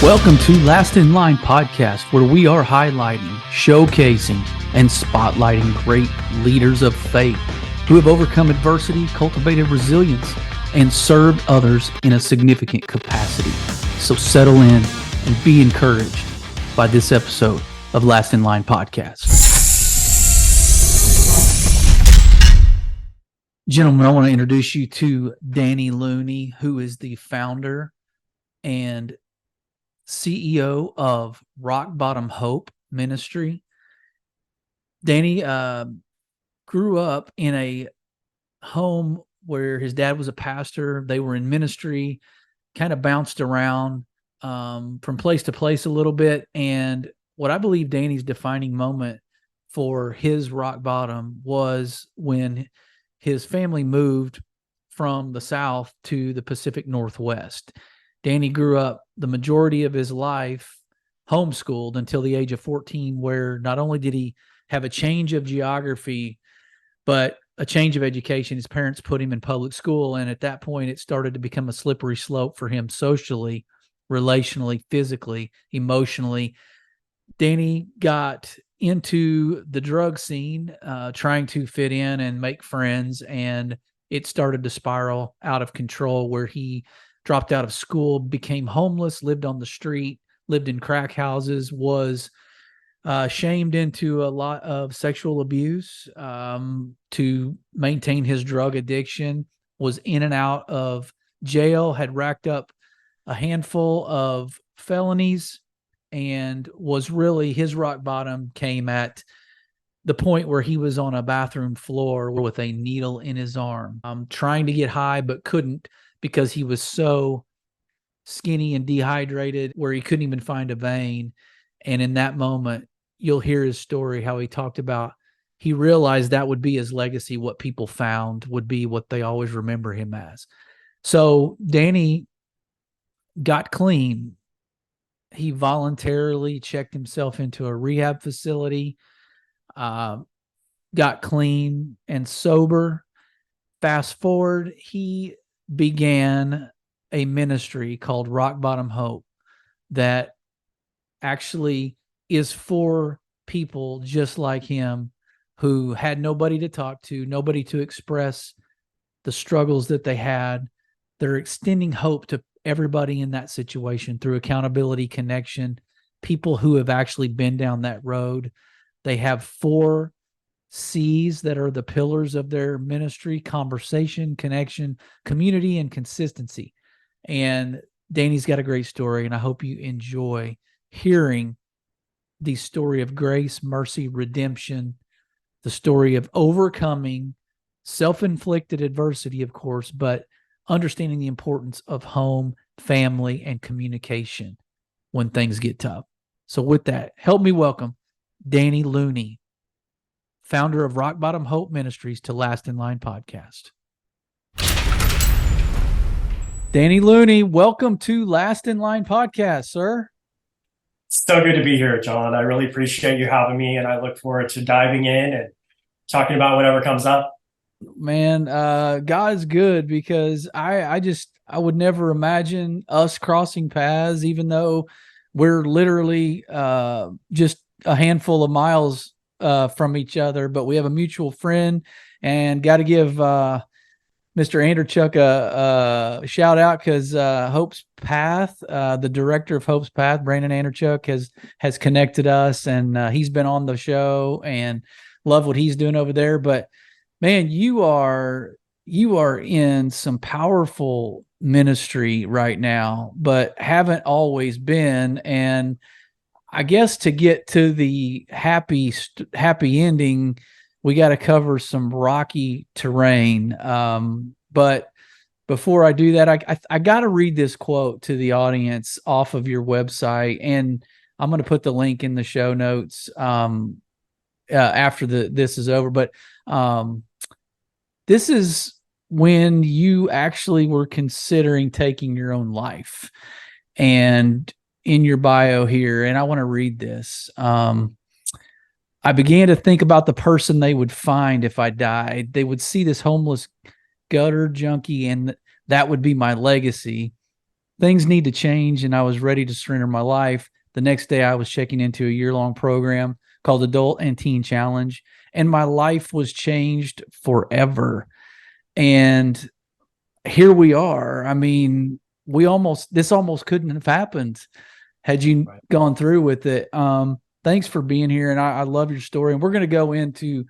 Welcome to Last in Line podcast, where we are highlighting, showcasing, and spotlighting great leaders of faith who have overcome adversity, cultivated resilience, and served others in a significant capacity. So settle in and be encouraged by this episode of Last in Line podcast. Gentlemen, I want to introduce you to Danny Looney, who is the founder and CEO of Rock Bottom Hope Ministry. Danny grew up in a home where his dad was a pastor. They were in ministry, kind of bounced around from place to place a little bit. And what I believe Danny's defining moment for his rock bottom was when his family moved from the South to the Pacific Northwest. Danny grew up the majority of his life homeschooled until the age of 14, where not only did he have a change of geography, but a change of education. His parents put him in public school, and at that point, it started to become a slippery slope for him socially, relationally, physically, emotionally. Danny got into the drug scene, trying to fit in and make friends, and it started to spiral out of control, where he dropped out of school, became homeless, lived on the street, lived in crack houses, was shamed into a lot of sexual abuse to maintain his drug addiction, was in and out of jail, had racked up a handful of felonies, and was really, his rock bottom came at the point where he was on a bathroom floor with a needle in his arm, trying to get high, but couldn't, because he was so skinny and dehydrated where he couldn't even find a vein. And in that moment, you'll hear his story, how he talked about, he realized that would be his legacy. What people found would be what they always remember him as. So Danny got clean. He voluntarily checked himself into a rehab facility, got clean and sober. Fast forward, he began a ministry called Rock Bottom Hope that actually is for people just like him who had nobody to talk to, nobody to express the struggles that they had. They're extending hope to everybody in that situation through accountability, connection, people who have actually been down that road. They have 4 C's that are the pillars of their ministry: conversation, connection, community, and consistency. And Danny's got a great story, and I hope you enjoy hearing the story of grace, mercy, redemption, the story of overcoming self-inflicted adversity, of course, but understanding the importance of home, family, and communication when things get tough. So with that, help me welcome Danny Looney, founder of Rock Bottom Hope Ministries, to Last in Line podcast. Danny Looney, welcome to Last in Line podcast, sir. So good to be here, John. I really appreciate you having me, and I look forward to diving in and talking about whatever comes up. Man, God is good, because I would never imagine us crossing paths, even though we're literally just a handful of miles from each other, but we have a mutual friend, and got to give Mr. Anderchuk a shout out, because Hope's Path, the director of Hope's Path, Brandon Anderchuk, has connected us, and he's been on the show, and love what he's doing over there. But man, you are in some powerful ministry right now, but haven't always been. And I guess to get to the happy ending, we got to cover some rocky terrain. But before I do that, I got to read this quote to the audience off of your website, and I'm going to put the link in the show notes after this is over. But this is when you actually were considering taking your own life, and in your bio here, and I want to read this. I began to think about the person they would find if I died. They would see this homeless gutter junkie, and that would be my legacy. things need to change, and I was ready to surrender my life. The next day, I was checking into a year-long program called Adult and Teen Challenge, and my life was changed forever. And here we are. I mean, this almost couldn't have happened had you gone through with it. Thanks for being here, and I love your story. And we're going to go into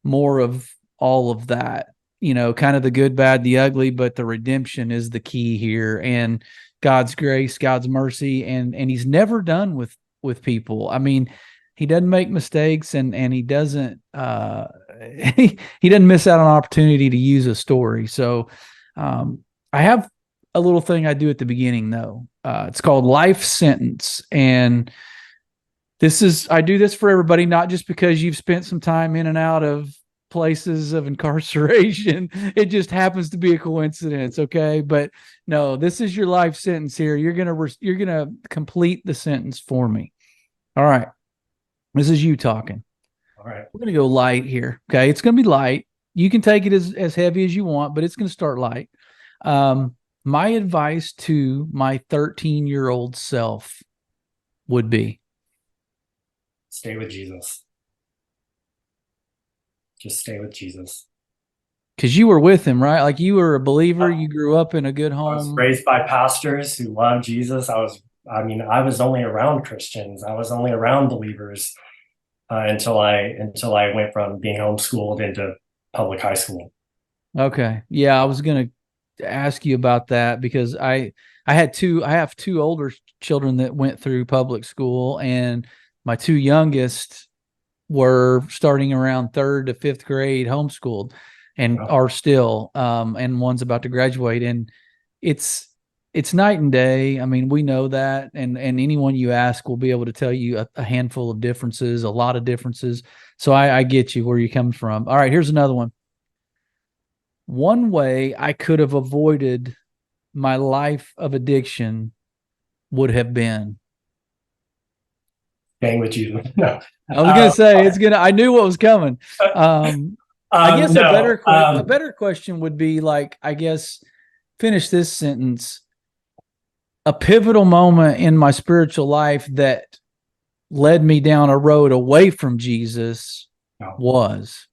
more of all of that, kind of the good, bad, the ugly, but the redemption is the key here, and God's grace, God's mercy, and He's never done with people. I mean, He doesn't make mistakes, and He doesn't he doesn't miss out on an opportunity to use a story. So I have a little thing I do at the beginning, though. It's called life sentence, and I do this for everybody, not just because you've spent some time in and out of places of incarceration. It just happens to be a coincidence. Okay. But no, this is your life sentence here. You're going to complete the sentence for me. All right. This is you talking. All right. We're going to go light here. Okay. It's going to be light. You can take it as heavy as you want, but it's going to start light. My advice to my 13-year-old self would be, stay with Jesus. Just stay with Jesus. Because you were with Him, right? Like, you were a believer. You grew up in a good home. I was raised by pastors who loved Jesus. I was only around Christians. I was only around believers until I went from being homeschooled into public high school. Okay. Yeah, I was going to ask you about that because I have two older children that went through public school, and my two youngest were starting around 3rd to 5th grade homeschooled and are still, and one's about to graduate. And it's night and day. I mean, we know that. And anyone you ask will be able to tell you a handful of differences, a lot of differences. So I get you where you're coming from. All right, here's another one. One way I could have avoided my life of addiction would have been staying with you. No. I was going to say I knew what was coming. I guess a better question would be, like, I guess, finish this sentence. A pivotal moment in my spiritual life that led me down a road away from Jesus was.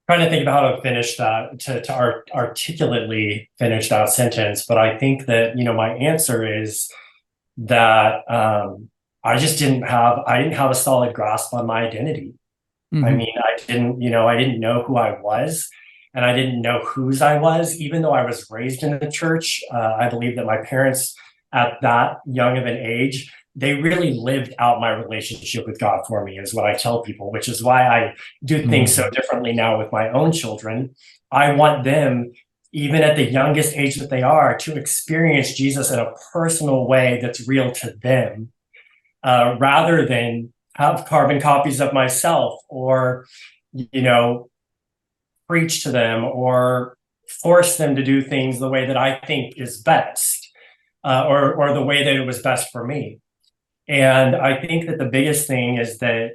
Trying to think about how to finish that, to articulately finish that sentence. But I think that, my answer is that I didn't have a solid grasp on my identity. Mm-hmm. I mean, I didn't know who I was, and I didn't know whose I was, even though I was raised in the church. I believe that my parents at that young of an age, they really lived out my relationship with God for me, is what I tell people, which is why I do things so differently now with my own children. I want them, even at the youngest age that they are, to experience Jesus in a personal way that's real to them. Rather than have carbon copies of myself, or, preach to them or force them to do things the way that I think is best, or the way that it was best for me. And I think that the biggest thing is that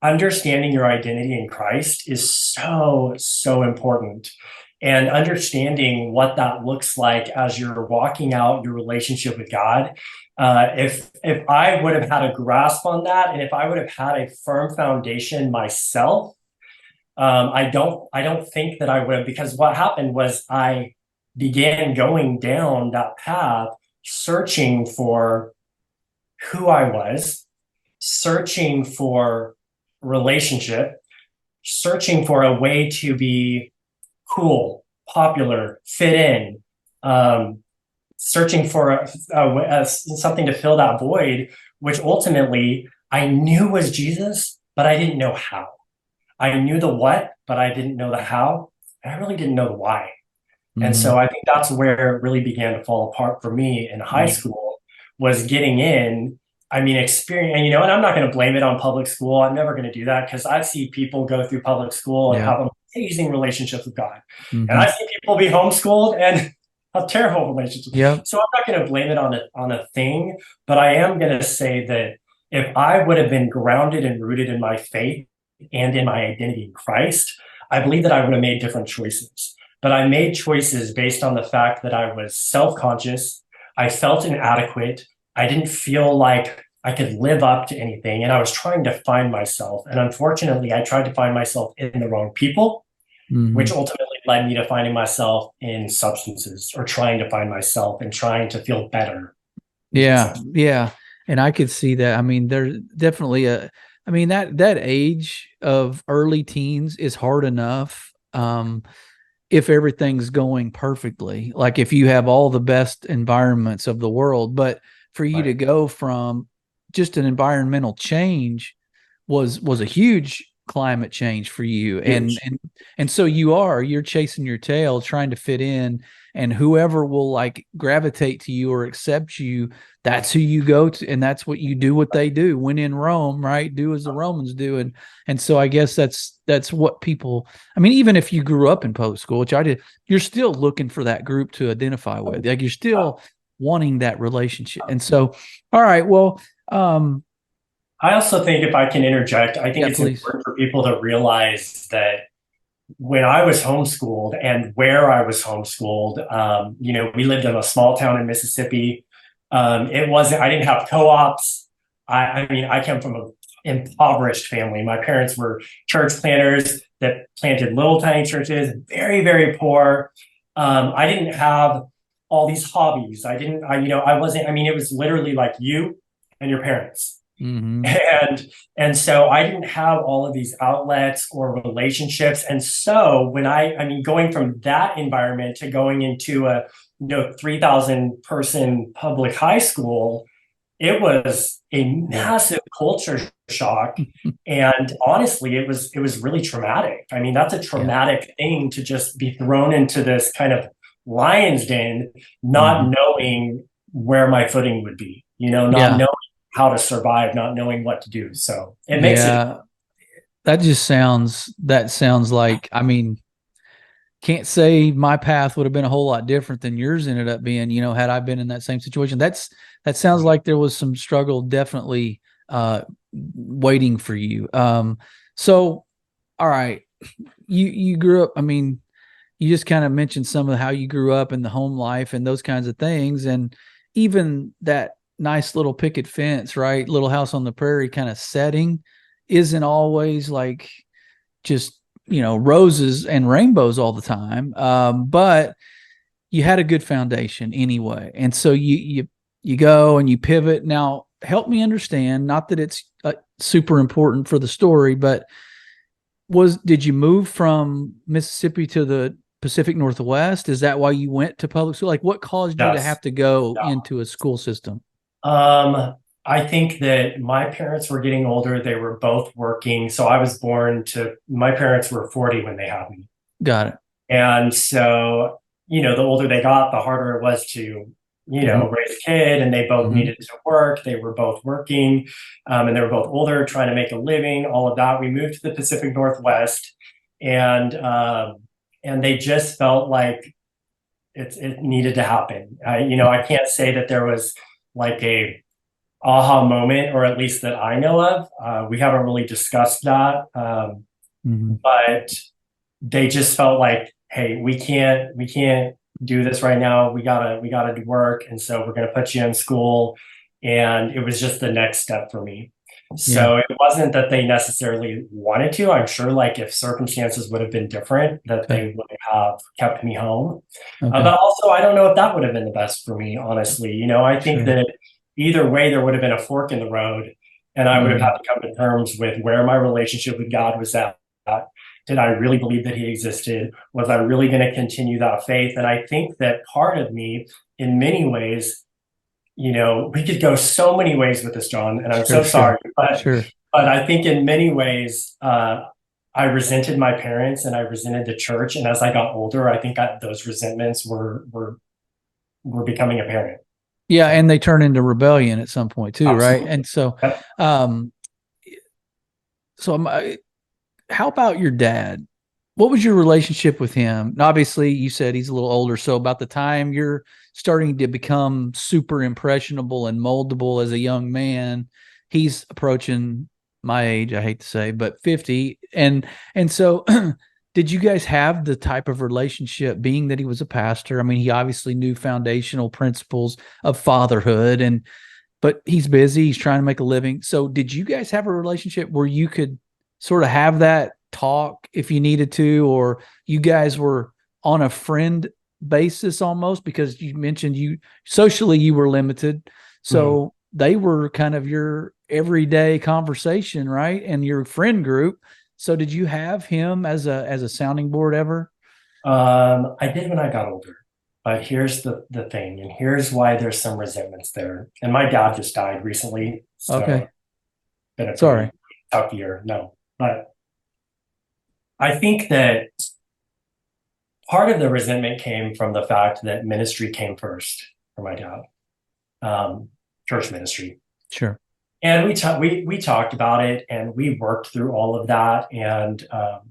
understanding your identity in Christ is so, so important. And understanding what that looks like as you're walking out your relationship with God. If I would have had a grasp on that, and if I would have had a firm foundation myself, I don't think that I would have, because what happened was I began going down that path, searching for who I was, searching for relationship, searching for a way to be cool, popular, fit in, searching for something to fill that void, which ultimately I knew was Jesus, but I didn't know how. I knew the what, but I didn't know the how. I really didn't know the why. Mm-hmm. And so I think that's where it really began to fall apart for me in high school, was getting in. I mean, experience, and I'm not going to blame it on public school. I'm never going to do that, because I see people go through public school and have amazing relationships with God. Mm-hmm. And I see people be homeschooled and have terrible relationships. Yep. So I'm not going to blame it on a thing, but I am going to say that if I would have been grounded and rooted in my faith and in my identity in Christ, I believe that I would have made different choices. but I made choices based on the fact that I was self-conscious. I felt inadequate. I didn't feel like I could live up to anything. And I was trying to find myself. And unfortunately, I tried to find myself in the wrong people, which ultimately led me to finding myself in substances, or trying to find myself and trying to feel better. Yeah. Yeah. And I could see that. I mean, there's definitely I mean, that age of early teens is hard enough. If everything's going perfectly, like if you have all the best environments of the world, but for you to go from just an environmental change was a huge climate change for you. And so you're chasing your tail, trying to fit in, and whoever will like gravitate to you or accept you, that's who you go to, and that's what you do. What they do, when in Rome, right? Do as the Romans do. And so I guess that's what people, I mean, even if you grew up in public school, which I did, you're still looking for that group to identify with. Like, you're still wanting that relationship. And so, all right, well, I also think, if I can interject, I think yeah, it's please. important for people to realize that when I was homeschooled and where I was homeschooled, we lived in a small town in Mississippi. I didn't have co-ops. I mean, I come from an impoverished family. My parents were church planters that planted little tiny churches, very, very poor. I didn't have all these hobbies. I wasn't, I mean, it was literally like you and your parents. And so I didn't have all of these outlets or relationships. And so when going from that environment to going into a 3,000 person public high school, it was a massive culture shock. And honestly, it was really traumatic. I mean, that's a traumatic thing, to just be thrown into this kind of lion's den, not knowing where my footing would be, not knowing how to survive, not knowing what to do. So it makes it. That sounds like, I mean, can't say my path would have been a whole lot different than yours ended up being, had I been in that same situation. That sounds like there was some struggle definitely waiting for you. So, all right, you grew up, I mean, you just kind of mentioned some of how you grew up in the home life and those kinds of things. And even that nice little picket fence, right? Little house on the prairie kind of setting isn't always like just, roses and rainbows all the time. But you had a good foundation anyway. And so you go and you pivot. Now, help me understand, not that it's super important for the story, but did you move from Mississippi to the Pacific Northwest? Is that why you went to public school? Like, what caused you to have to go into a school system? I think that my parents were getting older. They were both working. So my parents were 40 when they had me. Got it. And so, the older they got, the harder it was to, raise a kid, and they both needed to work. They were both working, and they were both older, trying to make a living, all of that. We moved to the Pacific Northwest, and they just felt like it needed to happen. I can't say that there was like a aha moment, or at least that I know of. We haven't really discussed that, but they just felt like, hey, we can't do this right now. We gotta do work, and so we're gonna put you in school. And it was just the next step for me. So it wasn't that they necessarily wanted to. I'm sure, like, if circumstances would have been different, that they would have kept me home. But also, I don't know if that would have been the best for me, honestly. I think that either way, there would have been a fork in the road, and I would have had to come to terms with where my relationship with God was at. Did I really believe that he existed? Was I really going to continue that faith? And I think that part of me, in many ways, we could go so many ways with this, John, and I'm so sorry, but I think in many ways, I resented my parents and I resented the church. And as I got older, I think those resentments were becoming apparent. Yeah, and they turn into rebellion at some point too, right? And so, how about your dad? What was your relationship with him? And obviously, you said he's a little older, so about the time you're starting to become super impressionable and moldable as a young man, he's approaching my age, I hate to say, but 50. And so did you guys have the type of relationship, being that he was a pastor? I mean, he obviously knew foundational principles of fatherhood, and but he's busy, he's trying to make a living. So did you guys have a relationship where you could sort of have that talk if you needed to, or you guys were on a friend basis almost? Because you mentioned you socially you were limited. So they were kind of your everyday conversation, right? And your friend group. So did you have him as a sounding board ever? I did when I got older. But here's the thing, and here's why there's some resentments there. And my dad just died recently, so Okay. it's been a Sorry. pretty tough year. No, but I think that part of the resentment came from the fact that ministry came first for my dad, church ministry. Sure. And we talked about it, and we worked through all of that, and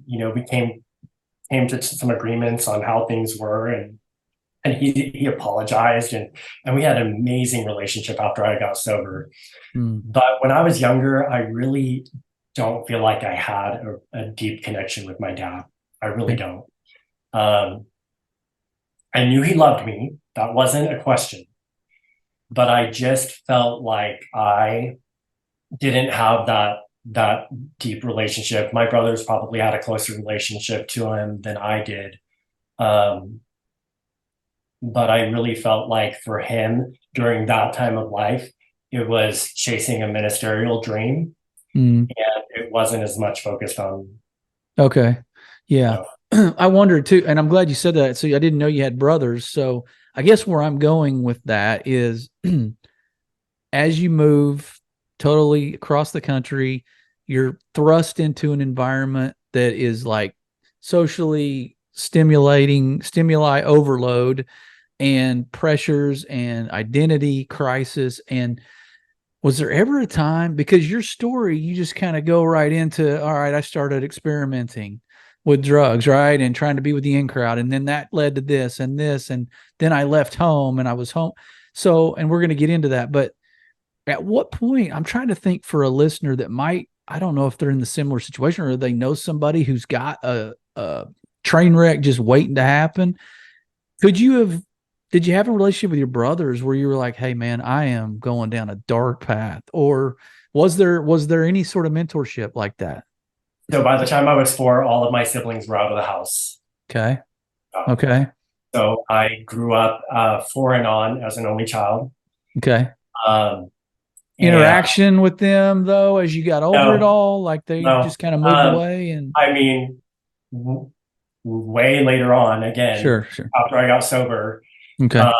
we came to some agreements on how things were, and he apologized, and we had an amazing relationship after I got sober. But when I was younger, I really don't feel like I had a deep connection with my dad. I really don't. I knew he loved me. That wasn't a question. But I just felt like I didn't have that deep relationship. My brothers probably had a closer relationship to him than I did. But I really felt like for him during that time of life, it was chasing a ministerial dream, and it wasn't as much focused on. Okay. Yeah. I wondered too, and I'm glad you said that. So I didn't know you had brothers. So I guess where I'm going with that is as you move totally across the country, you're thrust into an environment that is like socially stimuli overload and pressures and identity crisis. And was there ever a time, because your story, you just kind of go right into, all right, I started experimenting with drugs, right? And trying to be with the in crowd. And then that led to this and this. And then I left home and I was home. So, and we're going to get into that. But at what point, I'm trying to think for a listener that might, I don't know if they're in the similar situation or they know somebody who's got a train wreck just waiting to happen. Did you have a relationship with your brothers where you were like, hey man, I am going down a dark path? Or was there any sort of mentorship like that? So by the time I was 4, all of my siblings were out of the house. Okay. Um, Okay. so I grew up 4 and on as an only child. Okay. Um, Interaction with them though, as you got older at no, all, like they no. just kind of moved away and I mean, way later on, again, sure. after I got sober. Okay. Um,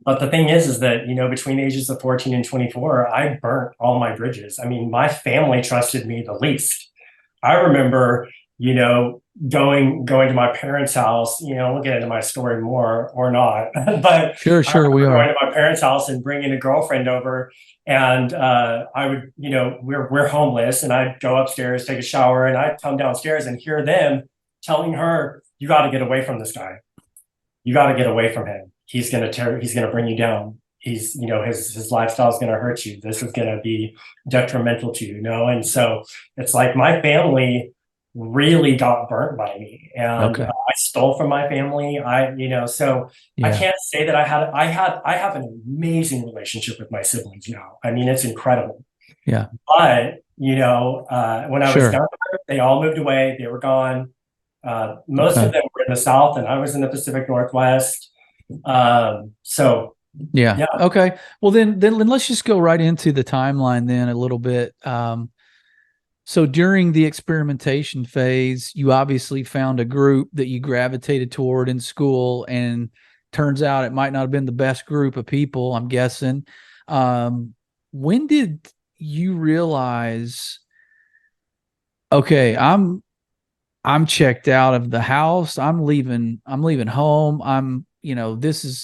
but the thing is that, between ages of 14 and 24, I burnt all my bridges. I mean, my family trusted me the least. I remember, going to my parents' house, we'll get into my story more or not, but Sure, I we remember going are. to my parents' house and bringing a girlfriend over, and I would, we're homeless, and I'd go upstairs, take a shower, and I'd come downstairs and hear them telling her, "You got to get away from this guy. You got to get away from him. He's gonna bring you down. His lifestyle is gonna hurt you. This is gonna be detrimental to you, And so it's like my family really got burnt by me, and Okay. I stole from my family. So I Yeah. can't say that I have an amazing relationship with my siblings now. I mean, it's incredible. Yeah. But when I was Sure. younger, they all moved away. They were gone. Most of Okay. them were in the South, and I was in the Pacific Northwest. So Yeah. yeah. Okay. Well, then let's just go right into the timeline then a little bit. So during the experimentation phase, you obviously found a group that you gravitated toward in school, and turns out it might not have been the best group of people, I'm guessing. When did you realize, okay, I'm checked out of the house. I'm leaving home. I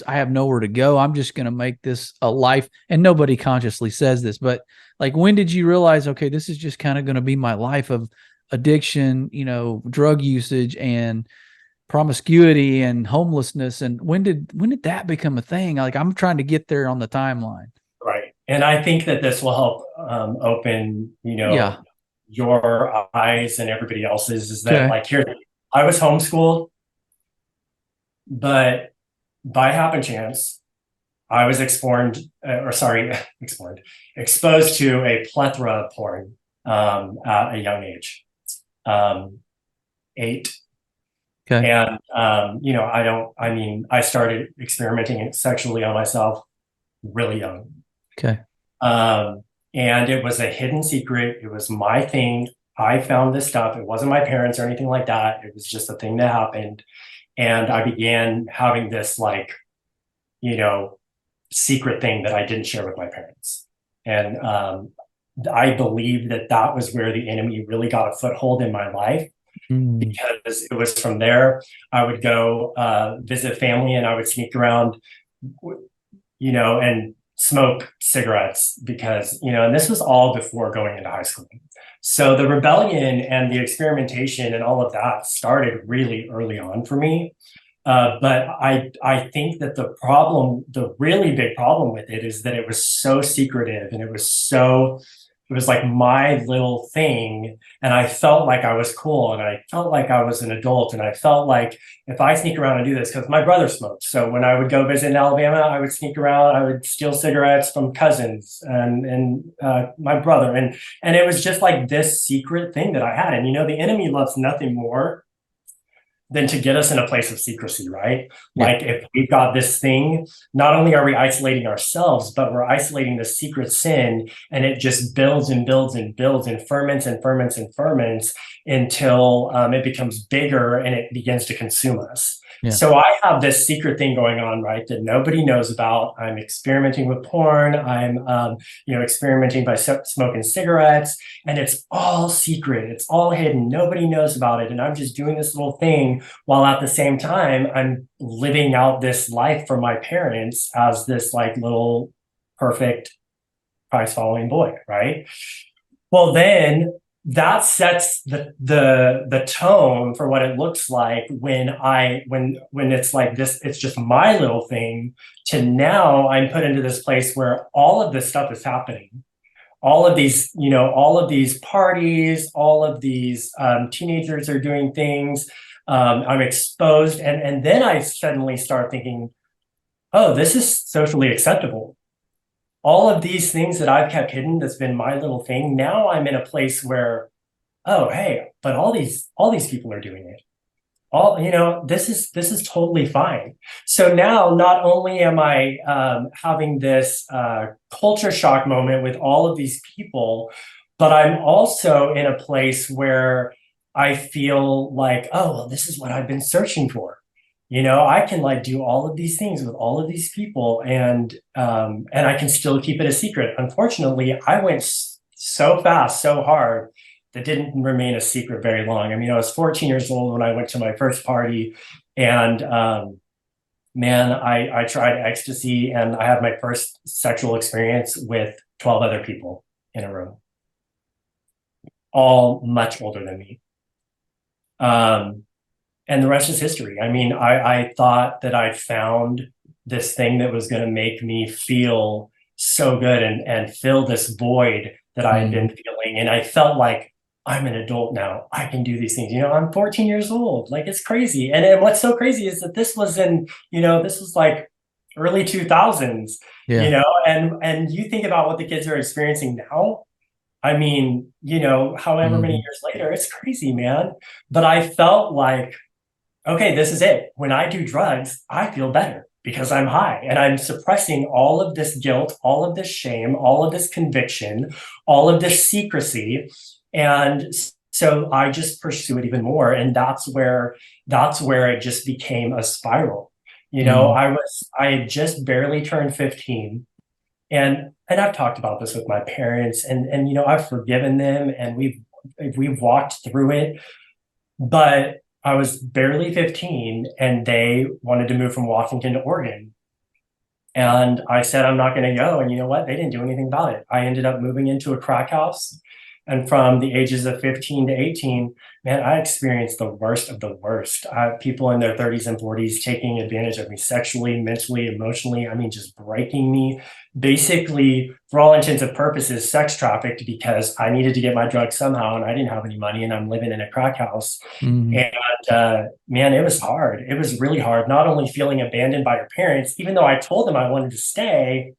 have nowhere to go. I'm just going to make this a life. And nobody consciously says this, but like, when did you realize, okay, this is just kind of going to be my life of addiction, drug usage and promiscuity and homelessness? And when did that become a thing? Like, I'm trying to get there on the timeline. Right. And I think that this will help open, Yeah. your eyes and everybody else's, is that Okay. like here, I was homeschooled, but by happen chance, I was exposed to a plethora of porn at a young age, 8. Okay. And, I started experimenting sexually on myself really young. Okay. And it was a hidden secret. It was my thing. I found this stuff. It wasn't my parents or anything like that. It was just a thing that happened. And I began having this secret thing that I didn't share with my parents. And I believe that was where the enemy really got a foothold in my life, because it was from there. I would go visit family, and I would sneak around, and smoke cigarettes because, and this was all before going into high school. So the rebellion and the experimentation and all of that started really early on for me. But I think that the really big problem with it is that it was so secretive, and it was like my little thing. And I felt like I was cool, and I felt like I was an adult. And I felt like if I sneak around and do this, because my brother smoked. So when I would go visit in Alabama, I would sneak around, I would steal cigarettes from cousins and my brother. And it was just like this secret thing that I had. And, the enemy loves nothing more than to get us in a place of secrecy, right? Yeah. Like if we've got this thing, not only are we isolating ourselves, but we're isolating the secret sin, and it just builds and builds and builds and ferments and ferments and ferments until it becomes bigger and it begins to consume us. Yeah. So I have this secret thing going on, right, that nobody knows about. I'm experimenting with porn. I'm, experimenting by smoking cigarettes, and it's all secret. It's all hidden. Nobody knows about it. And I'm just doing this little thing while at the same time, I'm living out this life for my parents as this like little perfect Christ following boy, right? Well, then that sets the tone for what it looks like when it's like this, it's just my little thing, to now I'm put into this place where all of this stuff is happening. All of these parties, all of these teenagers are doing things. I'm exposed. And then I suddenly start thinking, oh, this is socially acceptable. All of these things that I've kept hidden, that's been my little thing. Now I'm in a place where, oh, hey, but all these people are doing it. This is totally fine. So now not only am I having this culture shock moment with all of these people, but I'm also in a place where I feel like, oh, well, this is what I've been searching for. I can like do all of these things with all of these people, and I can still keep it a secret. Unfortunately, I went so fast, so hard, that didn't remain a secret very long. I mean, I was 14 years old when I went to my first party, and man, I tried ecstasy, and I had my first sexual experience with 12 other people in a room, all much older than me. And the rest is history. I mean, I thought that I found this thing that was going to make me feel so good and fill this void that I had been feeling. And I felt like, I'm an adult now. I can do these things. I'm 14 years old. Like, it's crazy. And what's so crazy is that this was this was like early 2000s, and you think about what the kids are experiencing now. I mean, however many years later, it's crazy, man. But I felt like, okay, this is it. When I do drugs, I feel better because I'm high, and I'm suppressing all of this guilt, all of this shame, all of this conviction, all of this secrecy. And so I just pursue it even more. And that's where it just became a spiral. I had just barely turned 15. And I've talked about this with my parents, and I've forgiven them, and we've walked through it. But I was barely 15, and they wanted to move from Washington to Oregon. And I said, I'm not going to go. And you know what? They didn't do anything about it. I ended up moving into a crack house. And from the ages of 15 to 18, man, I experienced the worst of the worst. People in their 30s and 40s taking advantage of me sexually, mentally, emotionally. I mean, just breaking me, basically, for all intents and purposes, sex trafficked because I needed to get my drugs somehow and I didn't have any money and I'm living in a crack house. Mhm. And man, it was hard. It was really hard, not only feeling abandoned by your parents, even though I told them I wanted to stay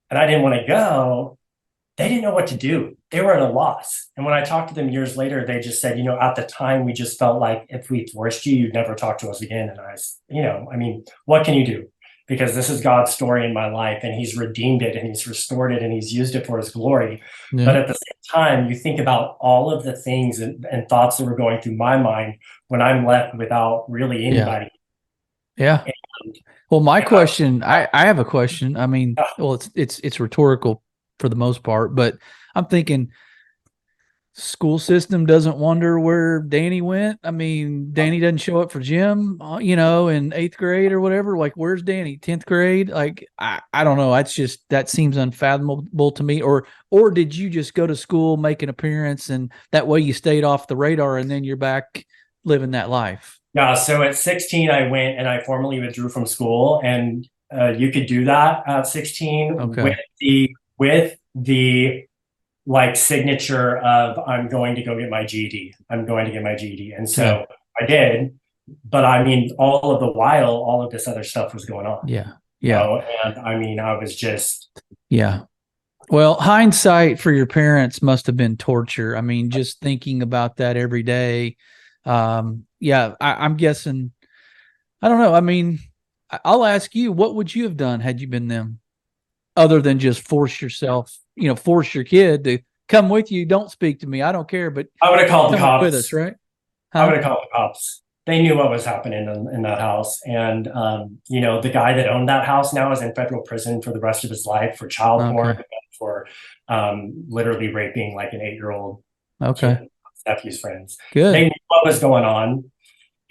and I didn't want to go, they didn't know what to do. They were at a loss. And when I talked to them years later, they just said, at the time, we just felt like if we forced you, you'd never talk to us again. And I mean, what can you do? Because this is God's story in my life and he's redeemed it and he's restored it and he's used it for his glory. Yeah. But at the same time, you think about all of the things and thoughts that were going through my mind when I'm left without really anybody. Yeah. And, Well, my question, I have a question. I mean, well, it's rhetorical for the most part, but I'm thinking school system doesn't wonder where Danny went. I mean, Danny doesn't show up for gym, in 8th grade or whatever. Like, where's Danny? 10th grade? Like, I don't know. It's just, that seems unfathomable to me. Or did you just go to school, make an appearance, and that way you stayed off the radar and then you're back living that life? Yeah. So at 16, I went and I formally withdrew from school, and you could do that at 16 Okay. with the like signature of I'm going to go get my GED. I'm going to get my GED. And so I did, but I mean, all of the while, all of this other stuff was going on. Yeah. Yeah. And I mean, I was just. Yeah. Well, hindsight for your parents must have been torture. I mean, just thinking about that every day. Yeah, I'm guessing, I don't know. I mean, I'll ask you, what would you have done had you been them, other than just force yourself, force your kid to come with you? Don't speak to me. I don't care, but I would have called the cops with us, right? I would have called the cops. They knew what was happening in that house. And, the guy that owned that house now is in federal prison for the rest of his life for child porn, and for literally raping like an 8-year-old kid, nephew's friends. Good. They knew what was going on.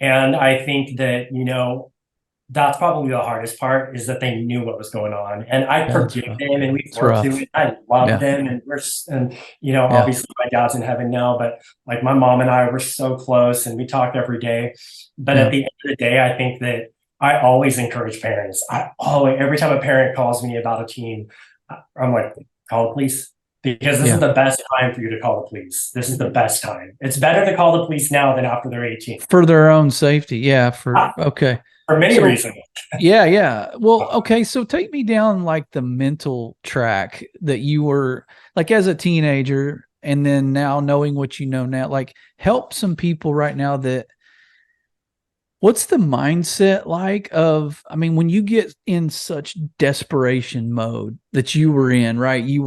And I think that, that's probably the hardest part, is that they knew what was going on. And I forgive them, and we worked through it. I love them. And obviously my dad's in heaven now, but like my mom and I were so close and we talked every day. But at the end of the day, I think that I always encourage parents. Every time a parent calls me about a teen, I'm like, call the police. Because this is the best time for you to call the police. This is the best time. It's better to call the police now than after they're 18. For their own safety. Yeah. For many reasons. Yeah. Well, okay. So take me down like the mental track that you were like as a teenager, and then now knowing what you know now, like help some people right now what's the mindset like of, I mean, when you get in such desperation mode that you were in, right? You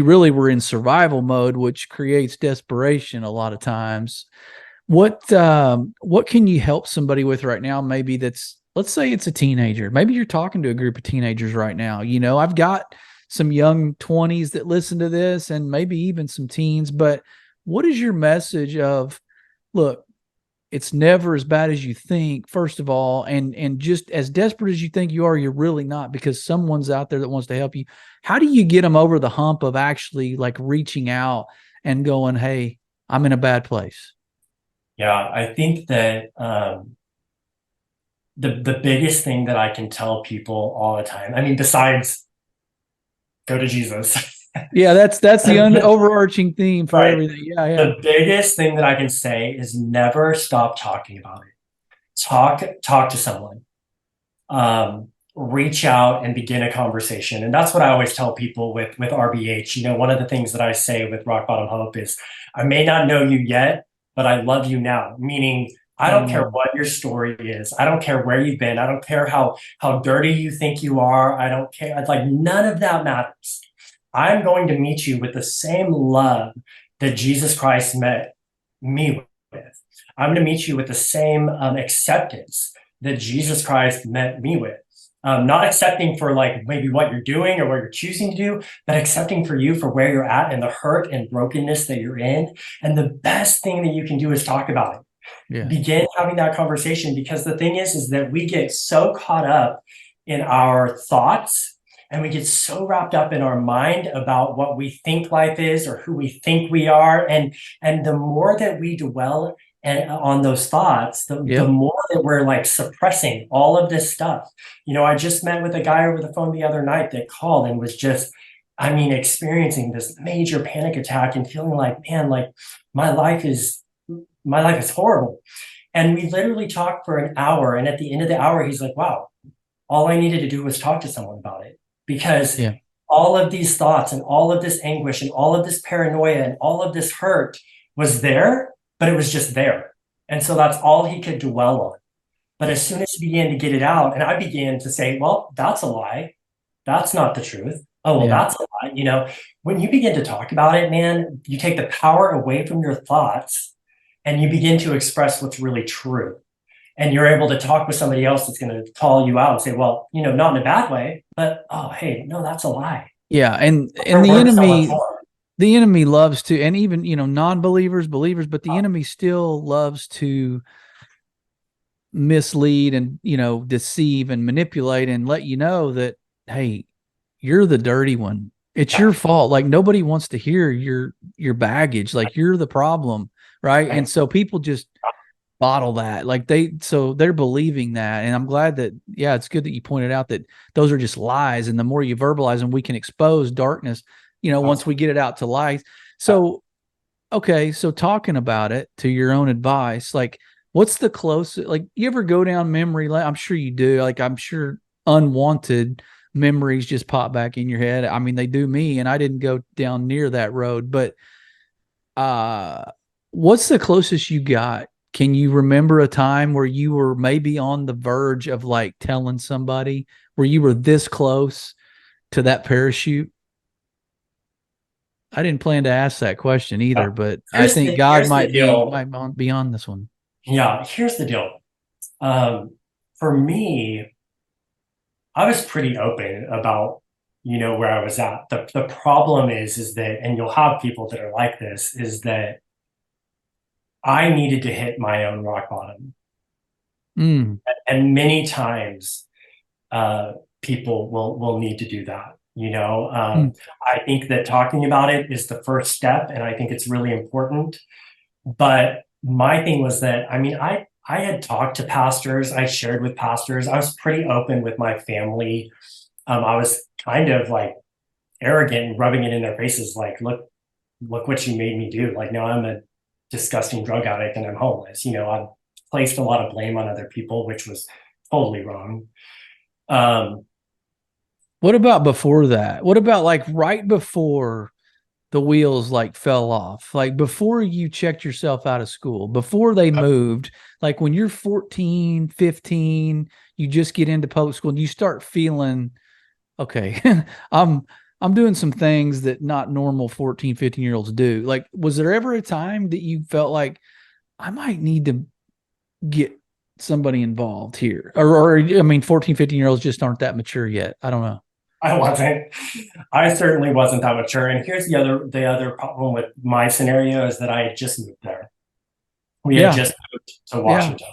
really were in survival mode, which creates desperation a lot of times. What can you help somebody with right now? Maybe let's say it's a teenager. Maybe you're talking to a group of teenagers right now. I've got some young 20s that listen to this, and maybe even some teens, but what is your message of, look, it's never as bad as you think, first of all, and just as desperate as you think you are, you're really not, because someone's out there that wants to help you. How do you get them over the hump of actually like reaching out and going, hey, I'm in a bad place? Yeah, I think that the biggest thing that I can tell people all the time, I mean, besides go to Jesus. Yeah, that's the overarching theme for everything. Yeah. The biggest thing that I can say is never stop talking about it. Talk to someone. Reach out and begin a conversation. And that's what I always tell people with RBH. One of the things that I say with Rock Bottom Hope is, I may not know you yet, but I love you now. Meaning, I don't care what your story is. I don't care where you've been. I don't care how dirty you think you are. I don't care. Like, none of that matters. I'm going to meet you with the same love that Jesus Christ met me with. I'm going to meet you with the same acceptance that Jesus Christ met me with. Not accepting for like maybe what you're doing or what you're choosing to do, but accepting for you for where you're at and the hurt and brokenness that you're in. And the best thing that you can do is talk about it. Yeah. Begin having that conversation, because the thing is that we get so caught up in our thoughts, and we get so wrapped up in our mind about what we think life is or who we think we are. And the more that we dwell and on those thoughts, the Yep. more that we're like suppressing all of this stuff. I just met with a guy over the phone the other night that called and was just, I mean, experiencing this major panic attack and feeling like, man, like my life is horrible. And we literally talked for an hour. And at the end of the hour, he's like, wow, all I needed to do was talk to someone about it, because Yeah. all of these thoughts and all of this anguish and all of this paranoia and all of this hurt was there, but it was just there. And so that's all he could dwell on. But as soon as he began to get it out, and I began to say, well, that's a lie. That's not the truth. Oh, well, Yeah. that's a lie. When you begin to talk about it, man, you take the power away from your thoughts and you begin to express what's really true. And you're able to talk with somebody else that's going to call you out and say, well, not in a bad way, but, oh, hey, no, that's a lie. Yeah. And Your the word's so much enemy, more. the enemy loves to, and even, non-believers, believers, but the enemy still loves to mislead and, deceive and manipulate and let you know that, hey, you're the dirty one. It's your fault. Like nobody wants to hear your baggage. Like you're the problem. Right. And so people just bottle that. Like they're believing that. And I'm glad that, yeah, it's good that you pointed out that those are just lies. And the more you verbalize them, we can expose darkness, once we get it out to light. So, okay. So talking about it to your own advice, like what's the closest, like you ever go down memory lane? I'm sure you do. Like I'm sure unwanted memories just pop back in your head. I mean, they do me, and I didn't go down near that road, but what's the closest you got? Can you remember a time where you were maybe on the verge of like telling somebody, where you were this close to that parachute? I didn't plan to ask that question either, but I think God Here's the might deal. be on this one. Yeah, here's the deal. For me, I was pretty open about, where I was at. The problem is that, and you'll have people that are like this, is that I needed to hit my own rock bottom. Mm. And many times, people will need to do that. Mm. I think that talking about it is the first step, and I think it's really important. But my thing was that, I mean, I had talked to pastors, I shared with pastors, I was pretty open with my family. I was kind of like arrogant and rubbing it in their faces, like, look what you made me do. Like, now I'm a disgusting drug addict and I'm homeless. I've placed a lot of blame on other people, which was totally wrong. What about before that? What about like right before the wheels like fell off, like before you checked yourself out of school, before they moved, like when you're 14, 15, you just get into public school and you start feeling, okay, I'm doing some things that not normal 14, 15 year olds do. Like, was there ever a time that you felt like I might need to get somebody involved here? Or I mean, 14, 15 year olds just aren't that mature yet. I don't know. I certainly wasn't that mature. And here's the other problem with my scenario is that I had just moved there. We had Yeah. just moved to Yeah. Washington,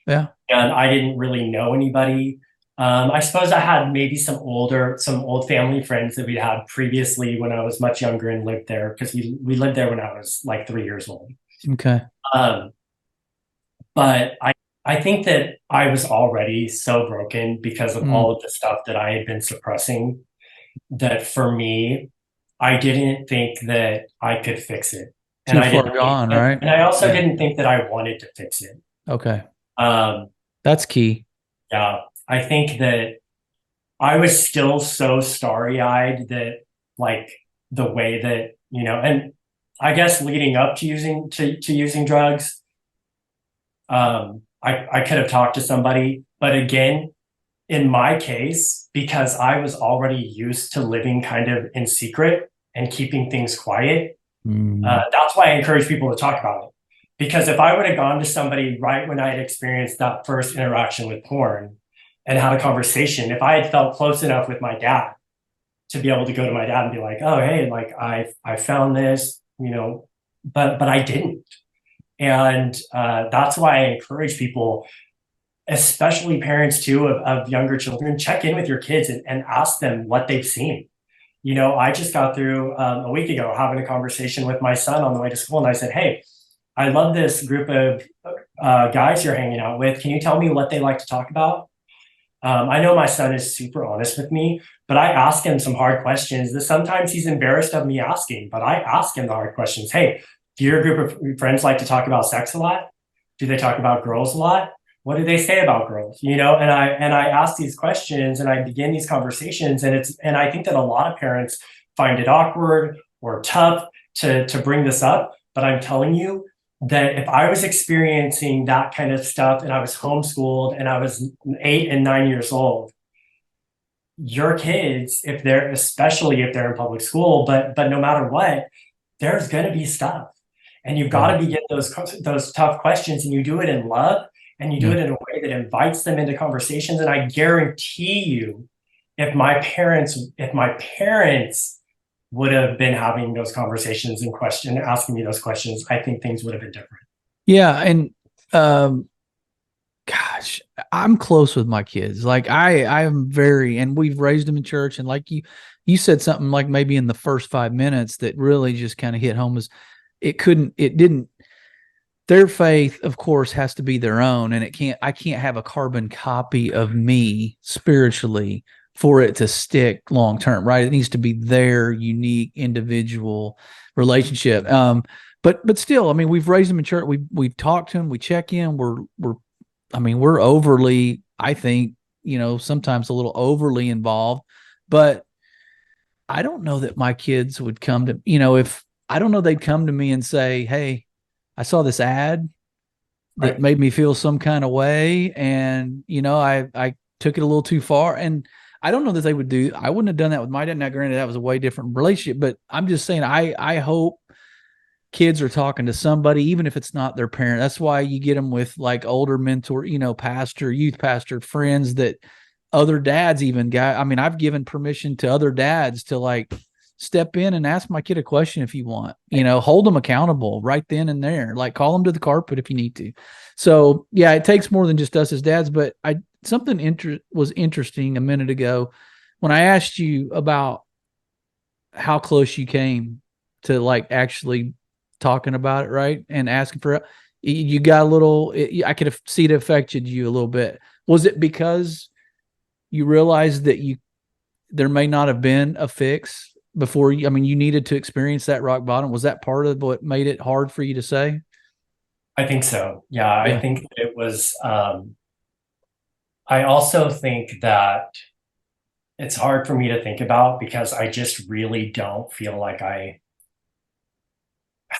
Yeah. and I didn't really know anybody. I suppose I had maybe some old family friends that we'd had previously when I was much younger and lived there, because we lived there when I was like 3 years old. Okay. Um, but I think that I was already so broken because of all of the stuff that I had been suppressing, that for me, I didn't think that I could fix it. Too far gone, right? And I also Yeah. didn't think that I wanted to fix it. Okay. Um, That's key. yeah, I think that I was still so starry-eyed that, like, the way that, and I guess leading up to using drugs, I could have talked to somebody, but again, in my case, because I was already used to living kind of in secret and keeping things quiet, that's why I encourage people to talk about it. Because if I would have gone to somebody right when I had experienced that first interaction with porn and had a conversation, if I had felt close enough with my dad to be able to go to my dad and be like, oh, hey, like I found this, but I didn't. And that's why I encourage people, especially parents too, of younger children, check in with your kids and ask them what they've seen. I just got through a week ago having a conversation with my son on the way to school, and I said, hey, I love this group of guys you're hanging out with. Can you tell me what they like to talk about? I know my son is super honest with me, but I ask him some hard questions that sometimes he's embarrassed of me asking, but I ask him the hard questions. Hey, do your group of friends like to talk about sex a lot? Do they talk about girls a lot? What do they say about girls? You know, and I ask these questions and I begin these conversations, and I think that a lot of parents find it awkward or tough to bring this up. But I'm telling you, that if I was experiencing that kind of stuff and I was homeschooled and I was 8 and 9 years old, your kids, if they're, especially if they're in public school, but no matter what, there's going to be stuff, and you've got to begin those tough questions, and you do it in love, and you do it in a way that invites them into conversations. And I guarantee you, if my parents would have been having those conversations and asking me those questions, I think things would have been different. Yeah. And, gosh, I'm close with my kids. Like I'm very, and we've raised them in church. And like you said something like maybe in the first 5 minutes that really just kind of hit home is their faith, of course, has to be their own. And I can't have a carbon copy of me spiritually for it to stick long term, right? It needs to be their unique individual relationship. But still, I mean, we've raised them in church. We've talked to them. We check in. We're overly, I think, sometimes a little overly involved. But I don't know that my kids would come to, if I don't know they'd come to me and say, "Hey, I saw this ad that made me feel some kind of way, and I took it a little too far." And I don't know that they would do. I wouldn't have done that with my dad. Now, granted, that was a way different relationship, but I'm just saying, I hope kids are talking to somebody, even if it's not their parent. That's why you get them with like older mentor, youth pastor friends that other dads even got. I mean, I've given permission to other dads to like step in and ask my kid a question if you want, hold them accountable right then and there, like call them to the carpet if you need to. So yeah, it takes more than just us as dads, but something was interesting a minute ago when I asked you about how close you came to like actually talking about it, right? And asking for it. You got a little, I could see it affected you a little bit. Was it because you realized that there may not have been a fix before you needed to experience that rock bottom? Was that part of what made it hard for you to say? I think so. Yeah. I think it was, I also think that it's hard for me to think about because I just really don't feel like I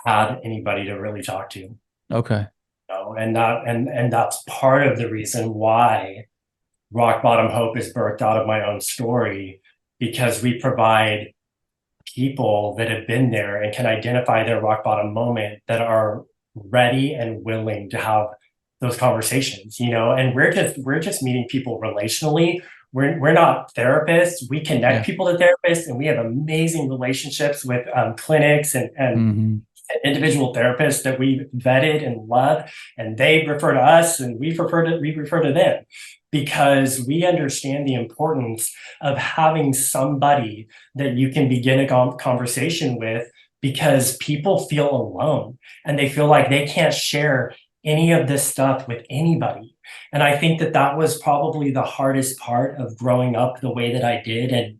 had anybody to really talk to. Okay. And that's part of the reason why Rock Bottom Hope is birthed out of my own story, because we provide people that have been there and can identify their rock bottom moment that are ready and willing to have those conversations, and we're just meeting people relationally. We're not therapists. We connect people to therapists, and we have amazing relationships with clinics and individual therapists that we vetted and love, and they refer to us and we refer to them, because we understand the importance of having somebody that you can begin a conversation with, because people feel alone and they feel like they can't share any of this stuff with anybody. And I think that was probably the hardest part of growing up the way that I did and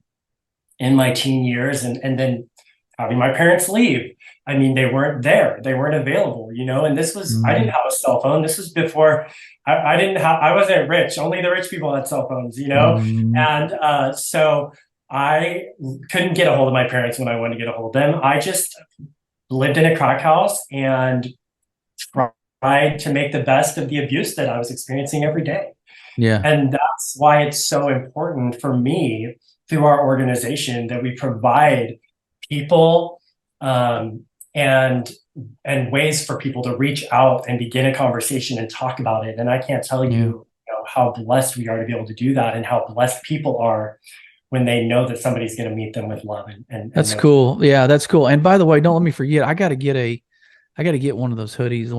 in my teen years, and then having my parents leave. I mean, they weren't there. They weren't available, and this was, I didn't have a cell phone. This was before I wasn't rich. Only the rich people had cell phones, And so I couldn't get a hold of my parents when I wanted to get a hold of them. I just lived in a crack house and tried to make the best of the abuse that I was experiencing every day. Yeah. And that's why it's so important for me through our organization that we provide people and ways for people to reach out and begin a conversation and talk about it. And I can't tell you, how blessed we are to be able to do that, and how blessed people are when they know that somebody's going to meet them with love. And that's cool. Yeah, that's cool. And by the way, don't let me forget, I got to get one of those hoodies.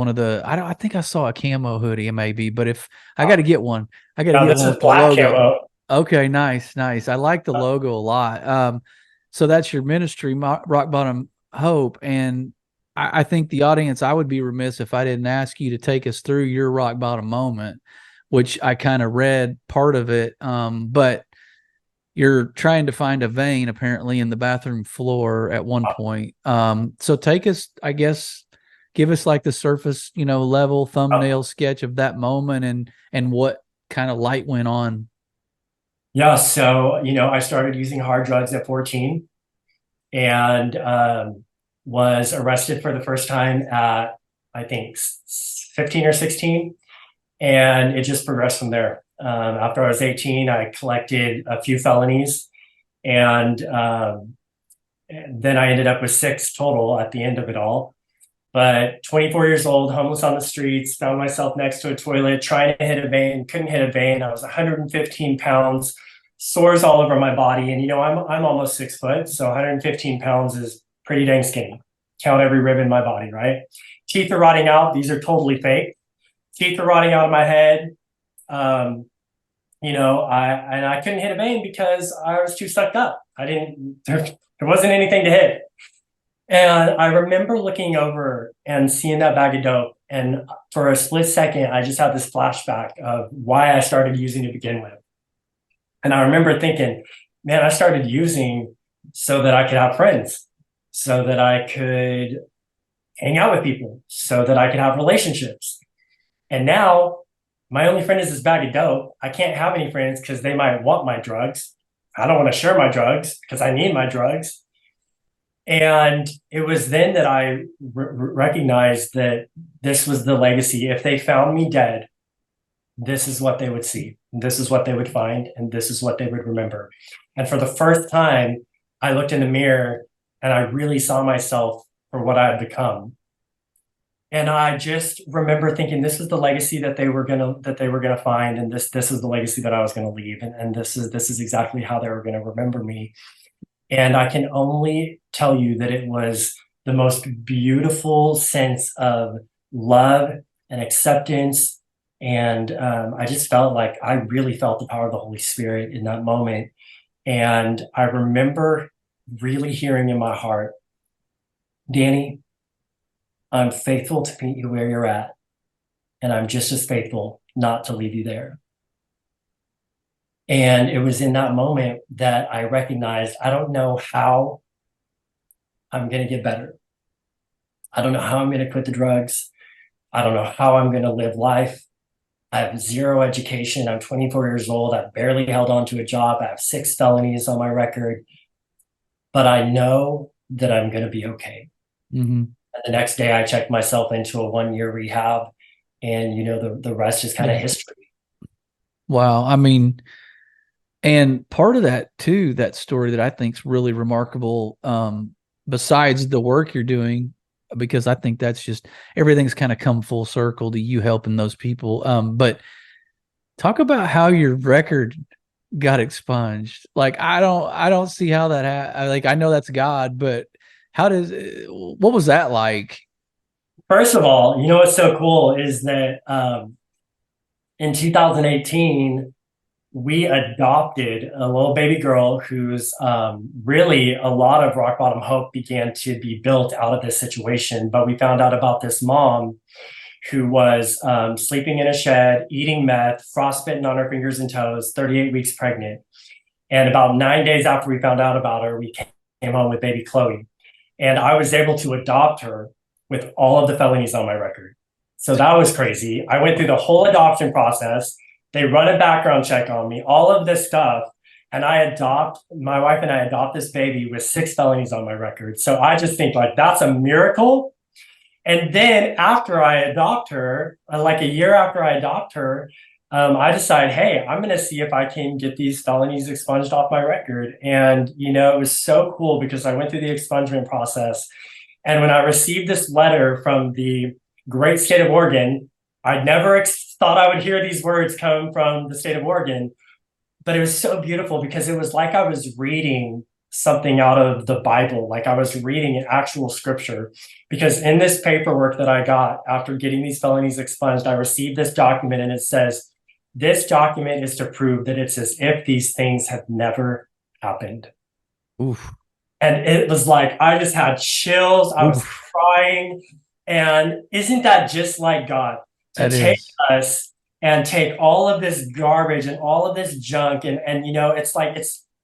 I think I saw a camo hoodie maybe, but if I got to get one, I got to get one with the logo. Camo. Okay, nice. I like the logo a lot. So that's your ministry, Rock Bottom Hope. And I think the audience, I would be remiss if I didn't ask you to take us through your rock bottom moment, which I kind of read part of it. But you're trying to find a vein apparently in the bathroom floor at one point. So take us, I guess, give us like the surface, level thumbnail sketch of that moment and what kind of light went on. Yeah, so I started using hard drugs at 14 and was arrested for the first time at I think 15 or 16, and it just progressed from there. After I was 18, I collected a few felonies, and then I ended up with 6 total at the end of it all. But 24 years old, homeless on the streets, found myself next to a toilet, trying to hit a vein, couldn't hit a vein. I was 115 pounds, sores all over my body. And, I'm almost 6 foot. So 115 pounds is pretty dang skinny. Count every rib in my body, right? Teeth are rotting out. These are totally fake. Teeth are rotting out of my head. I couldn't hit a vein because I was too sucked up. There wasn't anything to hit. And I remember looking over and seeing that bag of dope. And for a split second, I just had this flashback of why I started using to begin with. And I remember thinking, man, I started using so that I could have friends, so that I could hang out with people, so that I could have relationships. And now my only friend is this bag of dope. I can't have any friends because they might want my drugs. I don't want to share my drugs because I need my drugs. And it was then that I recognized that this was the legacy. If they found me dead, this is what they would see. This is what they would find. And this is what they would remember. And for the first time, I looked in the mirror and I really saw myself for what I had become. And I just remember thinking this was the legacy that they were gonna find, and this is the legacy that I was gonna leave. And this is exactly how they were gonna remember me. And I can only tell you that it was the most beautiful sense of love and acceptance. And I just felt like I really felt the power of the Holy Spirit in that moment. And I remember really hearing in my heart, Danny, I'm faithful to meet you where you're at. And I'm just as faithful not to leave you there. And it was in that moment that I recognized, I don't know how I'm going to get better. I don't know how I'm going to quit the drugs. I don't know how I'm going to live life. I have 0 education. I'm 24 years old. I've barely held on to a job. I have 6 felonies on my record. But I know that I'm going to be okay. Mm-hmm. And the next day I checked myself into a 1-year rehab. And, the rest is kind of history. Wow. I mean, and part of that too, that story that I think is really remarkable, besides the work you're doing, because I think that's just everything's kind of come full circle to you helping those people. But talk about how your record got expunged. Like, I don't see how that I know that's God, but what was that like? First of all, what's so cool is that in 2018, we adopted a little baby girl who's really a lot of rock bottom hope began to be built out of this situation. But we found out about this mom who was sleeping in a shed, eating meth, frostbitten on her fingers and toes, 38 weeks pregnant. And about 9 days after we found out about her, we came home with baby Chloe. And I was able to adopt her with all of the felonies on my record. So that was crazy. I went through the whole adoption process. They run a background check on me, all of this stuff. And my wife and I adopt this baby with 6 felonies on my record. So I just think like that's a miracle. And then after I adopt her, like a year after I adopt her, I decide, hey, I'm going to see if I can get these felonies expunged off my record. And, it was so cool because I went through the expungement process. And when I received this letter from the great state of Oregon, I never thought I would hear these words come from the state of Oregon, but it was so beautiful because it was like I was reading something out of the Bible, like I was reading an actual scripture. Because in this paperwork that I got after getting these felonies expunged, I received this document and it says, this document is to prove that it's as if these things have never happened. Oof. And it was like, I just had chills. I was crying. And isn't that just like God to That take is. us and take all of this garbage and all of this junk and it's like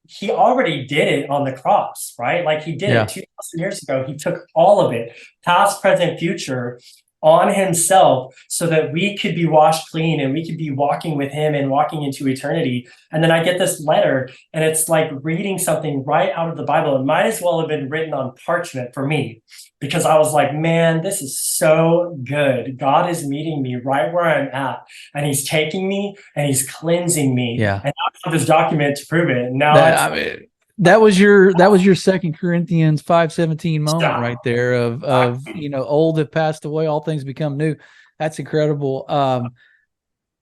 he already did it on the cross, right? Like he did it Yeah. 2,000 years ago. He took all of it, past, present, future, on himself so that we could be washed clean and we could be walking with him and walking into eternity. And then I get this letter and it's like reading something right out of the Bible. It might as well have been written on parchment for me because I was like, man, this is so good. God is meeting me right where I'm at and he's taking me and he's cleansing me. Yeah. And now I have this document to prove it. And now That, I mean, that was your Second Corinthians 5:17 moment right there of old have passed away, all things become new. That's incredible.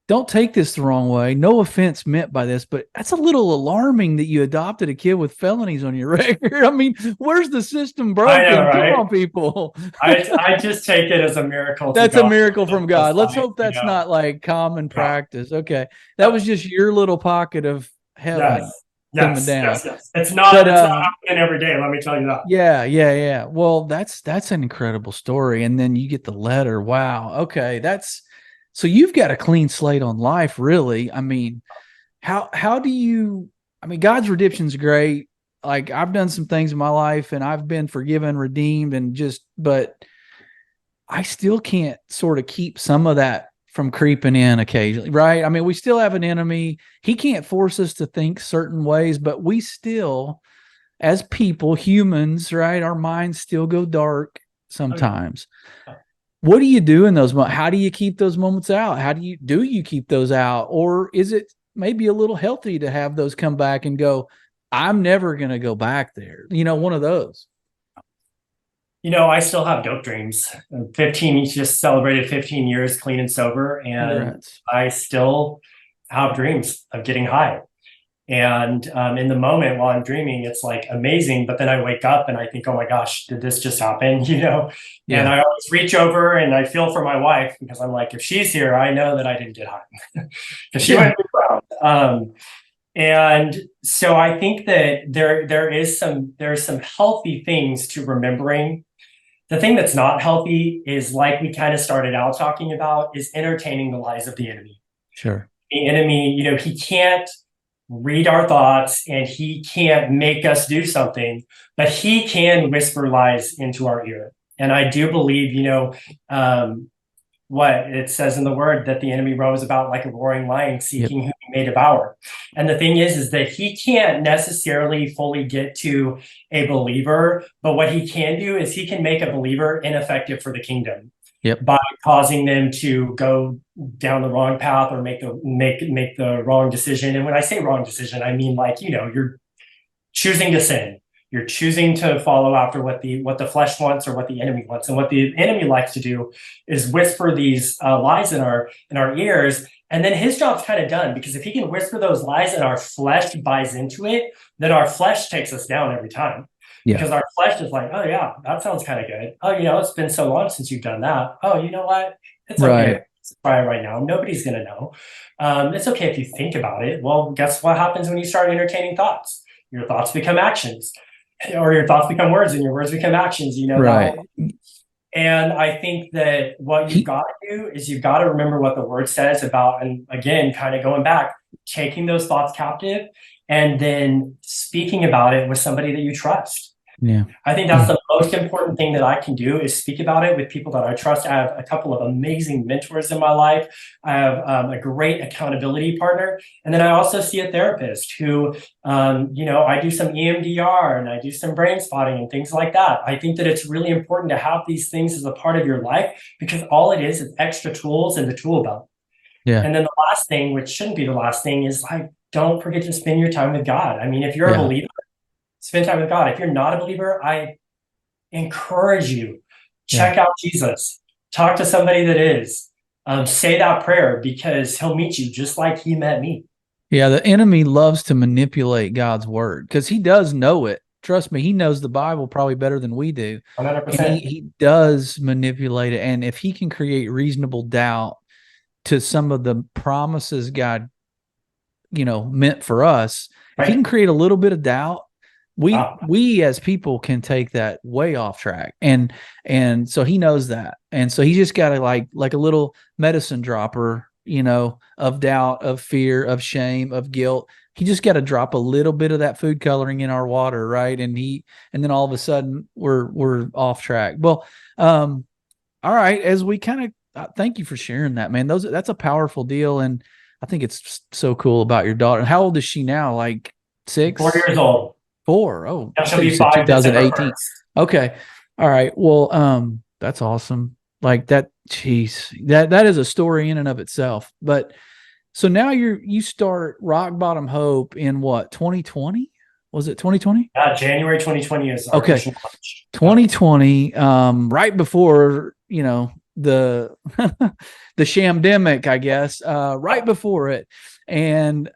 Don't take this the wrong way. No offense meant by this, but that's a little alarming that you adopted a kid with felonies on your record. I mean, where's the system broken? I know, right? Come on, people. I just take it as a miracle. That's a God. miracle from God. Let's hope You that's know? not like common practice. Okay. That was just your little pocket of heaven coming down. Yes. It's not happening every day. Let me tell you that. Yeah. Well, that's an incredible story. And then you get the letter. Wow. Okay. So you've got a clean slate on life, really. I mean, how do you, I mean, God's redemption's great. Like I've done some things in my life and I've been forgiven, redeemed, but I still can't sort of keep some of that from creeping in occasionally, right? I mean, we still have an enemy. He can't force us to think certain ways, but we still, as people, humans, right? Our minds still go dark sometimes. Okay. What do you do in those moments? How do you keep those moments out? How do you keep those out? Or is it maybe a little healthy to have those come back and go, I'm never going to go back there? One of those. I still have dope dreams. 15, just celebrated 15 years clean and sober. And Congrats. I still have dreams of getting high. And in the moment while I'm dreaming, it's like amazing. But then I wake up and I think, oh my gosh, did this just happen? Yeah. And I always reach over and I feel for my wife because I'm like, if she's here, I know that I didn't get high because she went proud. And so I think that there's some healthy things to remembering. The thing that's not healthy is, like we kind of started out talking about, is entertaining the lies of the enemy. Sure. The enemy, he can't read our thoughts and he can't make us do something, but he can whisper lies into our ear. And I do believe, what it says in the word, that the enemy roams about like a roaring lion, seeking whom he may devour. And the thing is that he can't necessarily fully get to a believer, but what he can do is he can make a believer ineffective for the kingdom. By causing them to go down the wrong path or make the wrong decision. And when I say wrong decision, I mean like, you're choosing to sin. You're choosing to follow after what the flesh wants or what the enemy wants. And what the enemy likes to do is whisper these lies in our ears. And then his job's kind of done, because if he can whisper those lies and our flesh buys into it, then our flesh takes us down every time. Yeah. Because our flesh is like, oh yeah, that sounds kind of good. Oh, it's been so long since you've done that. Oh, you know what? It's okay. Let's try it right now. Nobody's going to know. It's okay if you think about it. Well, guess what happens when you start entertaining thoughts? Your thoughts become actions, or your thoughts become words and your words become actions, Right. And I think that what you've got to do is you've got to remember what the word says about, and again, kind of going back, taking those thoughts captive and then speaking about it with somebody that you trust. Yeah. I think that's the most important thing that I can do, is speak about it with people that I trust. I have a couple of amazing mentors in my life. I have a great accountability partner. And then I also see a therapist who, I do some EMDR and I do some brain spotting and things like that. I think that it's really important to have these things as a part of your life, because all it is extra tools in the tool belt. Yeah. And then the last thing, which shouldn't be the last thing, is like, don't forget to spend your time with God. I mean, if you're a believer, spend time with God. If you're not a believer, I encourage you, check out Jesus, talk to somebody that is, say that prayer, because he'll meet you just like he met me. Yeah. The enemy loves to manipulate God's word because he does know it. Trust me, he knows the Bible probably better than we do. 100%. And he does manipulate it. And if he can create reasonable doubt to some of the promises God, meant for us, if he can create a little bit of doubt, Wow. We as people can take that way off track, and so he knows that, and so he just got to like a little medicine dropper, of doubt, of fear, of shame, of guilt. He just got to drop a little bit of that food coloring in our water, right? And then all of a sudden we're off track. Well, all right, as we kind of thank you for sharing that, man. That's a powerful deal, and I think it's so cool about your daughter. How old is she now? Like 4 6? years old. 4. Oh, Now I she'll thought you be said 5 December 2018. 1st. Okay. All right. Well, that's awesome. Like that, geez, that is a story in and of itself. But so now you start Rock Bottom Hope in what, 2020? Was it 2020? January 2020 is our Okay. official launch. 2020, right before, the the shamdemic, I guess, right before it. And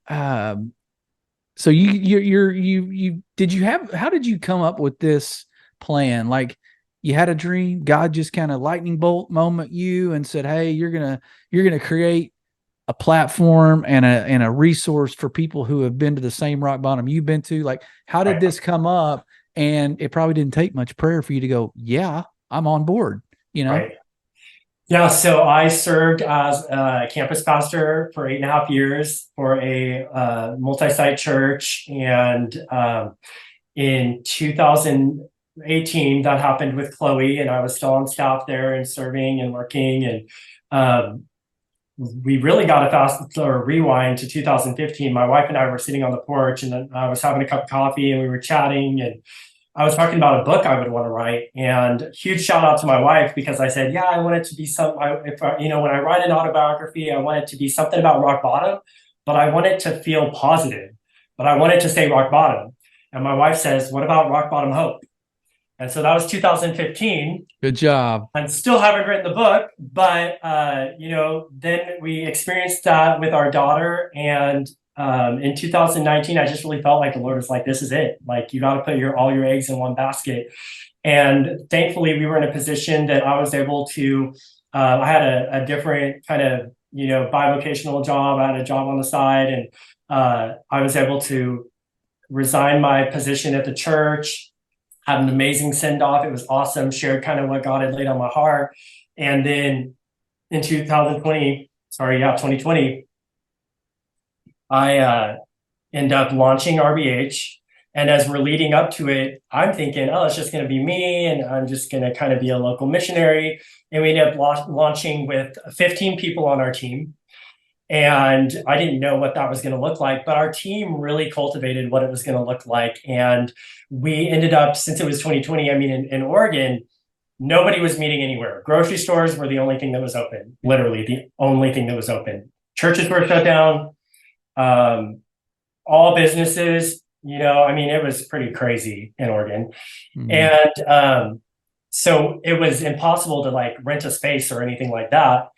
so how did you come up with this plan? Like, you had a dream, God just kind of lightning bolt moment you and said, hey, you're gonna create a platform and a resource for people who have been to the same rock bottom you've been to. Like, how did this come up? And it probably didn't take much prayer for you to go, yeah, I'm on board, Right. Yeah, so I served as a campus pastor for 8.5 years for a multi-site church, and in 2018, that happened with Chloe, and I was still on staff there and serving and working, and we really got a fast or rewind to 2015. My wife and I were sitting on the porch, and I was having a cup of coffee, and we were chatting, and I was talking about a book I would want to write. And huge shout out to my wife, because I said, yeah, I want it to be when I write an autobiography, I want it to be something about rock bottom, but I want it to feel positive, but I want it to say rock bottom. And my wife says, what about rock bottom hope? And so that was 2015. Good job. I still haven't written the book, but then we experienced that with our daughter, and in 2019, I just really felt like the Lord was like, this is it. Like, you got to put all your eggs in one basket. And thankfully, we were in a position that I was able to, I had a different kind of, bivocational job. I had a job on the side, and I was able to resign my position at the church, had an amazing send off. It was awesome. Shared kind of what God had laid on my heart. And then in 2020, I end up launching RBH. And as we're leading up to it, I'm thinking, oh, it's just going to be me, and I'm just going to kind of be a local missionary. And we ended up launching with 15 people on our team. And I didn't know what that was going to look like, but our team really cultivated what it was going to look like. And we ended up, since it was 2020, I mean, in Oregon, nobody was meeting anywhere. Grocery stores were the only thing that was open, literally the only thing that was open. Churches were shut down. All businesses, it was pretty crazy in Oregon. Mm-hmm. And so it was impossible to rent a space or anything like that.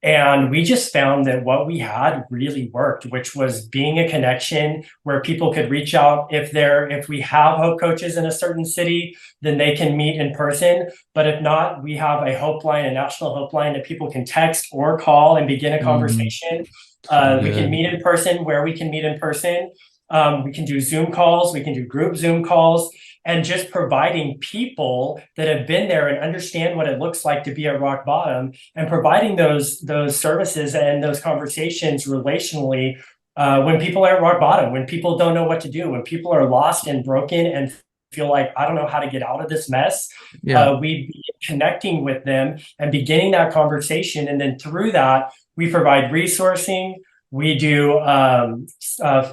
And we just found that what we had really worked, which was being a connection where people could reach out. If we have hope coaches in a certain city, then they can meet in person. But if not, we have a hope line, a national hope line that people can text or call and begin a conversation. We can meet in person where we can meet in person. We can do Zoom calls. We can do group Zoom calls. And just providing people that have been there and understand what it looks like to be at rock bottom, and providing those services and those conversations relationally when people are at rock bottom, when people don't know what to do, when people are lost and broken and feel like, I don't know how to get out of this mess. We be connecting with them and beginning that conversation. And then through that, we provide resourcing. We do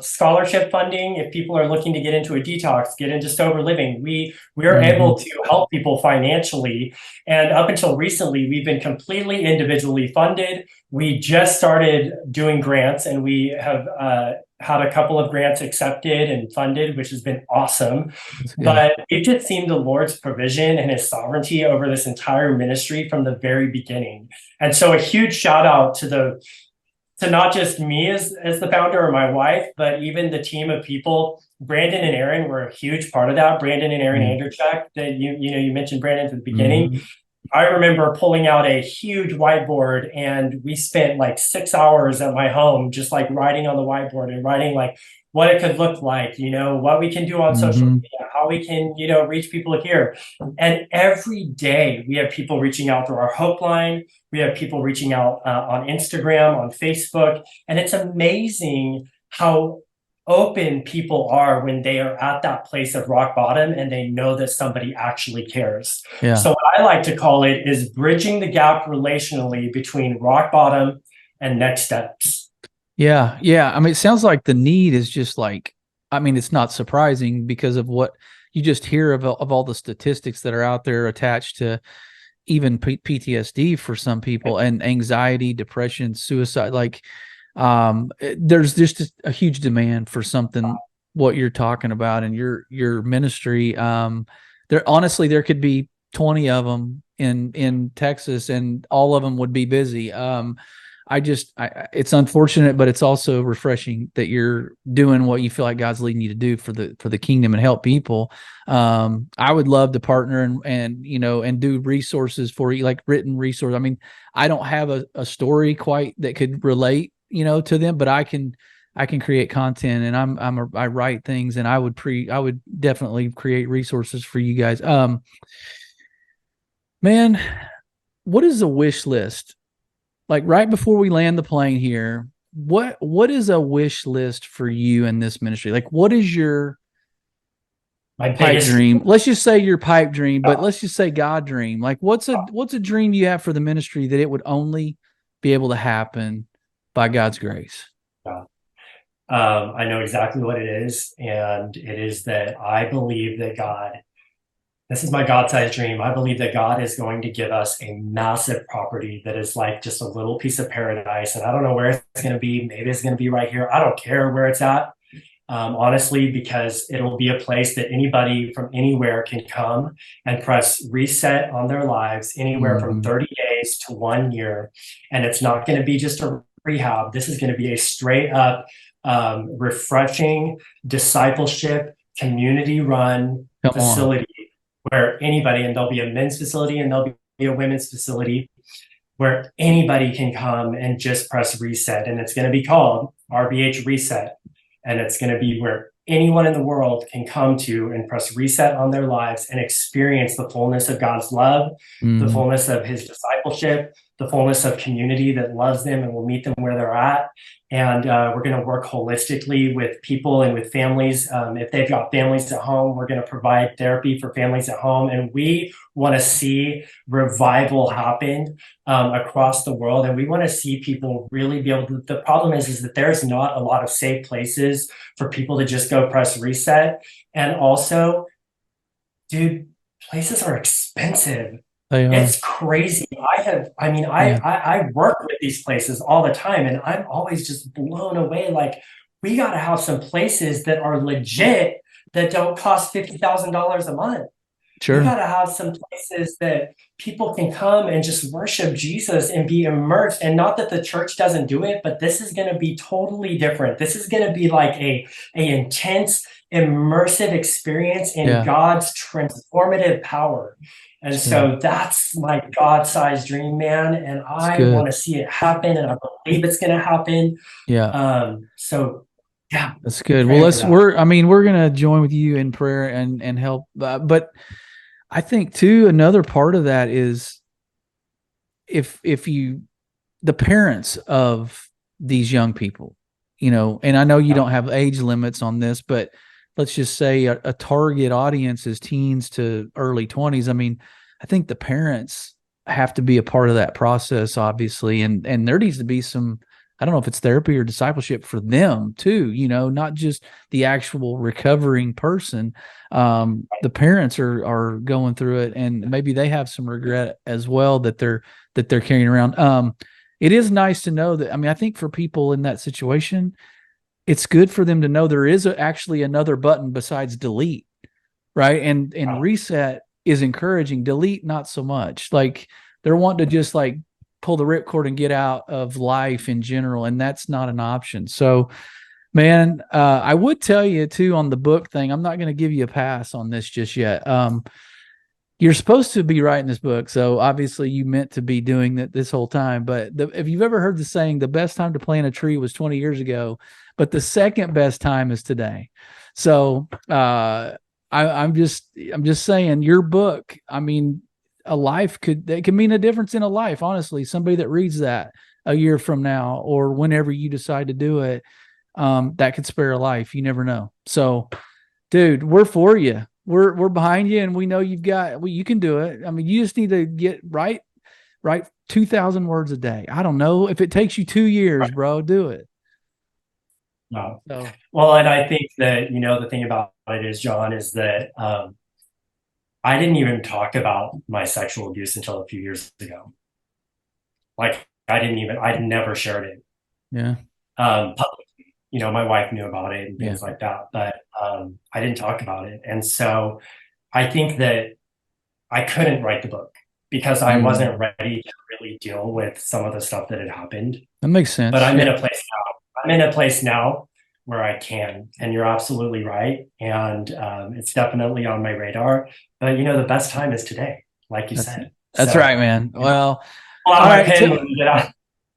scholarship funding if people are looking to get into a detox, get into sober living. We are able to help people financially. And up until recently, we've been completely individually funded. We just started doing grants, and we have had a couple of grants accepted and funded, which has been awesome. But we've just seen the Lord's provision and his sovereignty over this entire ministry from the very beginning. And so a huge shout out to not just me as the founder or my wife, but even the team of people. Brandon and Aaron were a huge part of that. Brandon and Aaron Anderchuk, that you mentioned Brandon at the beginning. I remember pulling out a huge whiteboard, and we spent 6 hours at my home just writing on the whiteboard and writing what it could look like, what we can do on social Mm-hmm. media, how we can, reach people here. And every day we have people reaching out through our Hope line. We have people reaching out on Instagram, on Facebook. And it's amazing how open people are when they are at that place of rock bottom and they know that somebody actually cares. Yeah. So what I like to call it is bridging the gap relationally between rock bottom and next steps. Yeah. Yeah. I mean, it sounds like the need is just like, I mean, it's not surprising because of what you just hear of all the statistics that are out there attached to even PTSD for some people, and anxiety, depression, suicide. Like, there's just a huge demand for something, what you're talking about and your ministry. There, honestly, there could be 20 of them in Texas and all of them would be busy. It's unfortunate, but it's also refreshing that you're doing what you feel like God's leading you to do for the kingdom and help people. I would love to partner and do resources for you, like written resource. I mean, I don't have a story quite that could relate, to them, but I can create content, and I write things, and I would definitely create resources for you guys. Man, what is a wish list? Like right before we land the plane here, what is a wish list for you in this ministry? Like, what is your pipe dream? Let's just say your pipe dream, but let's just say God dream. Like, what's a dream you have for the ministry that it would only be able to happen by God's grace? I know exactly what it is, and it is that I believe that this is my God-sized dream. I believe that God is going to give us a massive property that is like just a little piece of paradise. And I don't know where it's going to be. Maybe it's going to be right here. I don't care where it's at, honestly, because it'll be a place that anybody from anywhere can come and press reset on their lives, anywhere from 30 days to 1 year. And it's not going to be just a rehab. This is going to be a straight up refreshing discipleship, community-run facility where anybody, and there'll be a men's facility and there'll be a women's facility where anybody can come and just press reset. And it's going to be called RBH Reset. And it's going to be where anyone in the world can come to and press reset on their lives and experience the fullness of God's love, the fullness of his discipleship, the fullness of community that loves them and will meet them where they're at. And we're going to work holistically with people and with families. If they've got families at home, we're going to provide therapy for families at home. And we want to see revival happen across the world. And we want to see people really be able to, the problem is that there's not a lot of safe places for people to just go press reset. And also, dude, places are expensive. It's crazy. I work with these places all the time, and I'm always just blown away. Like, we got to have some places that are legit that don't cost $50,000 a month. Sure. We got to have some places that people can come and just worship Jesus and be immersed. And not that the church doesn't do it, but this is going to be totally different. This is going to be like a intense, immersive experience in God's transformative power. And so that's my God-sized dream, man. And I want to see it happen, and I believe it's going to happen. Yeah. Yeah, that's good. Well, we're going to join with you in prayer and help. But I think too, another part of that is if the parents of these young people, and I know you don't have age limits on this, but let's just say a target audience is teens to early 20s. I mean, I think the parents have to be a part of that process, obviously. And there needs to be some, I don't know if it's therapy or discipleship for them too, not just the actual recovering person. The parents are going through it, and maybe they have some regret as well that they're carrying around. It is nice to know that, I think for people in that situation, it's good for them to know there is actually another button besides delete, right? And reset is encouraging. Delete, not so much. Like, they're wanting to just like pull the ripcord and get out of life in general, and that's not an option. So, man, I would tell you too on the book thing, I'm not going to give you a pass on this just yet. You're supposed to be writing this book, so obviously you meant to be doing that this whole time. But if you've ever heard the saying, the best time to plant a tree was 20 years ago, but the second best time is today. So I'm just saying, your book, I mean, it could mean a difference in a life. Honestly, somebody that reads that a year from now or whenever you decide to do it, that could spare a life. You never know. So, dude, we're for you. We're behind you, and we know you can do it. I mean, you just need to write 2,000 words a day. I don't know if it takes you 2 years, bro. Do it. No. So, Well, and I think that, the thing about it is, John, is that I didn't even talk about my sexual abuse until a few years ago. Like, I never shared it. yeah. Publicly. My wife knew about it and things like that, but I didn't talk about it. And so I think that I couldn't write the book because I wasn't ready to really deal with some of the stuff that had happened. That makes sense. But I'm in a place now. I'm in a place now where I can, and you're absolutely right. And it's definitely on my radar. But the best time is today, like you said. That's right, man. Well, all right.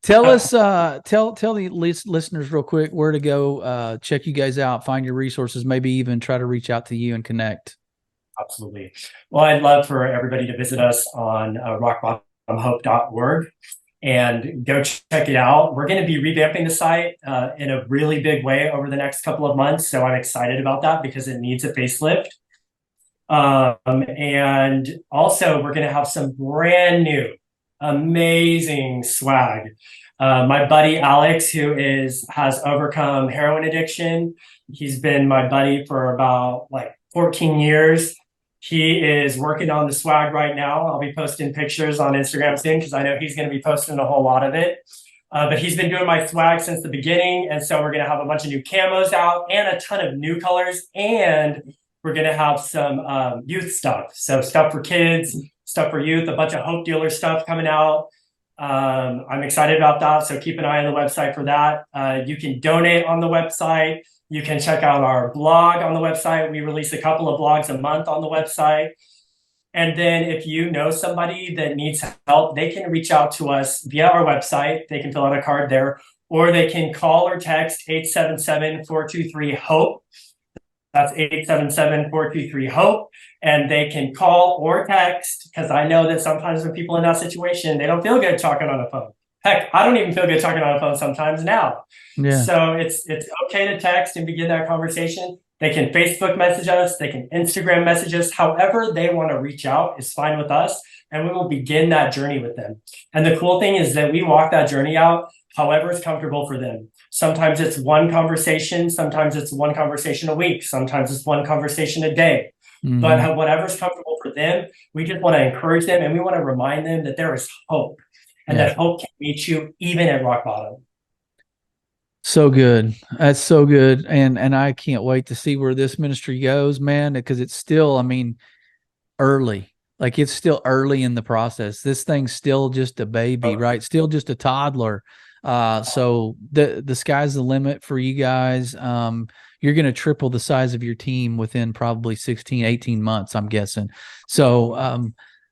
Tell us, tell the listeners real quick where to go, check you guys out, find your resources, maybe even try to reach out to you and connect. Absolutely. Well, I'd love for everybody to visit us on rockbottomhope.org and go check it out. We're going to be revamping the site in a really big way over the next couple of months. So I'm excited about that because it needs a facelift. And also we're going to have some brand new amazing swag. My buddy Alex, who has overcome heroin addiction, he's been my buddy for about 14 years. He is working on the swag right now. I'll be posting pictures on Instagram soon because I know he's going to be posting a whole lot of it. But he's been doing my swag since the beginning. And so we're going to have a bunch of new camos out and a ton of new colors. And we're going to have some youth stuff. So stuff for kids, stuff for youth, a bunch of Hope Dealer stuff coming out. I'm excited about that. So keep an eye on the website for that. You can donate on the website. You can check out our blog on the website. We release a couple of blogs a month on the website. And then if you know somebody that needs help, they can reach out to us via our website. They can fill out a card there, or they can call or text 877-423-HOPE. That's 877-423-HOPE. And they can call or text, because I know that sometimes when people in that situation, they don't feel good talking on the phone. Heck, I don't even feel good talking on the phone sometimes now. Yeah. So it's okay to text and begin that conversation. They can Facebook message us. They can Instagram message us. However they want to reach out is fine with us. And we will begin that journey with them. And the cool thing is that we walk that journey out however is comfortable for them. Sometimes it's one conversation. Sometimes it's one conversation a week. Sometimes it's one conversation a day. Mm-hmm. But whatever's comfortable for them, we just want to encourage them, and we want to remind them that there is hope, and that hope can meet you even at rock bottom. So good. That's so good. And I can't wait to see where this ministry goes, man, because it's still, early. Like, it's still early in the process. This thing's still just a baby, right? Still just a toddler. So the sky's the limit for you guys. You're going to triple the size of your team within probably 16, 18 months, I'm guessing. So,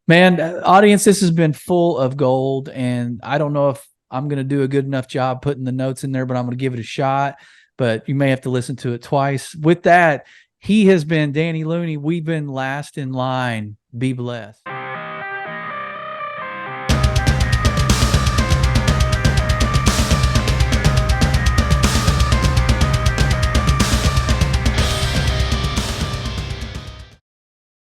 man, audience, this has been full of gold, and I don't know if I'm going to do a good enough job putting the notes in there, but I'm going to give it a shot. But you may have to listen to it twice. With that, he has been Danny Looney. We've been last in line. Be blessed.